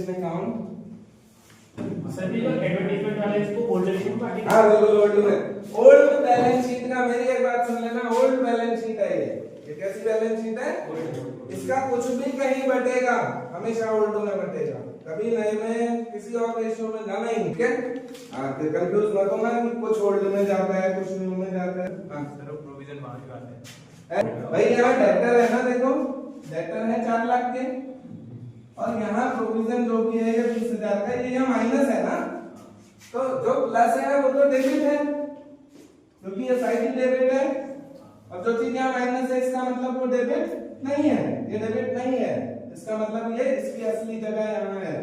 इसमें count. Sir जी जो advertisement वाले इसको ओल्ड शीट पार्टी हाँ बिल्कुल ओल्ड में। ओल्ड बैलेंस शीट का मेरी एक बात सुन लेना, ओल्ड बैलेंस शीट है ये कैसी बैलेंस शीट है? इसका कुछ भी कहीं बटेगा हमेशा ओल्ड में बटेगा, कभी नए में किसी और रेशियो में जाना ही नहीं, ठीक है? हाँ तो कंफ्यूज मत होना कि कुछ ओल्ड में जाता है कुछ न्यू में जाता है। हाँ सर प्रोविजन वहां से आते हैं भाई यहाँ डेटर है ना, देखो डेटर है 4 लाख के और यहाँ प्रोविजन जो भी है ये 20,000 का, ये यहाँ माइनस है ना, तो जो प्लस है वो तो डेबिट है क्योंकि ये साइड डेबिट है, और जो चीज यहाँ माइनस है इसका मतलब वो डेबिट नहीं है, ये डेबिट नहीं है, इसका मतलब ये इसकी असली जगह यहाँ है,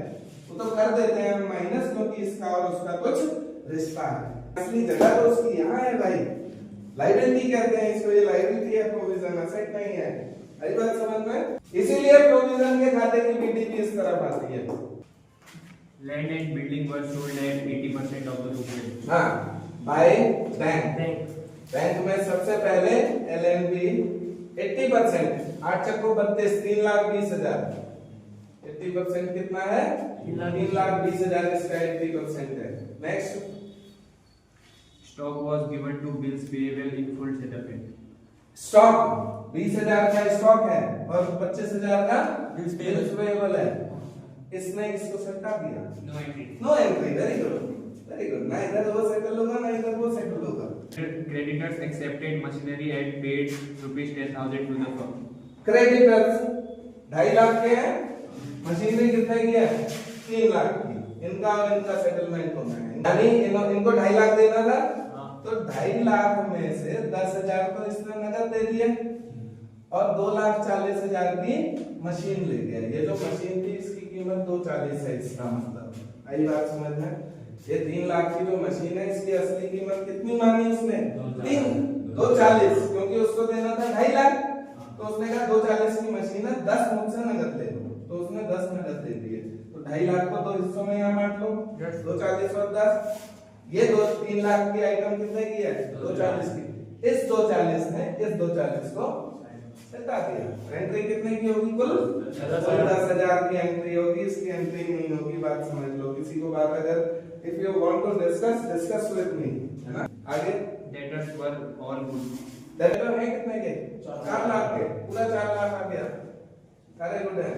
वो तो कर देते हैं हम माइनस क्योंकि इसका और उसका कुछ रिश्ता है, असली जगह तो उसकी यहाँ है भाई, लायबिलिटी कहते हैं इसको, ये लायबिलिटी है, प्रोविजन असेट नहीं है। आई बात समझ में? इसीलिए प्रोविजन के खाते की बीडीपी इस तरफ आती है। Land and building were sold at 80% of the book. हाँ बाय बैंक, बैंक में सबसे पहले एलएनबी 80%, 8 चक्को 32, 3,20,000, 80% कितना है? 3,20,000, इसका 80% है। Next, stock was given to bills payable in full settlement. Stock 20,000 का स्टॉक है और 25,000 का बिल्स पेएबल है, इसने इसको सट्टा दिया, no entry, very good very good, ना इधर वो सेटल होगा ना इधर वो सेटल होगा। Creditors accepted machinery and paid ₹10,000 to the firm. Creditors 2.5 lakh के हैं, मशीनरी कितने की है? 3 लाख की, इनका और इनका सेटलमेंट होना है, यानी इनको 2.5 लाख देना था, तो 2.5 लाख में से 10,000 तो इसने नगद दे दिए और 2,40,000 की मशीन ले गया। ये जो मशीन थी इसकी कीमत 240 है, इसका मतलब आई बात समझ में? ये 3 लाख की जो मशीन है इसकी असली कीमत कितनी मानी उसने? 240, क्योंकि उसको देना था 2.5 लाख, तो उसने कहा 240 की मशीन है, 10 मुझसे नगद ले लो, तो उसने 10 नगद दे दिए, तो 2.5 लाख को 2 हिस्सों में यहाँ बांट लो, 240 और 10, ये 3 लाख की आइटम कितने की है? 240 की, इस 240 ने इस 240 को हटा दिया। एंट्री कितने की होगी? कुल 10,000 की एंट्री होगी, इसकी एंट्री नहीं होगी, बात समझ लो। किसी को बात अगर if you want to discuss with me, है ना? आगे debtors were all good. Debtor है कितने के? 4 लाख के, पूरा 4 लाख आ गया, सारे गुड है।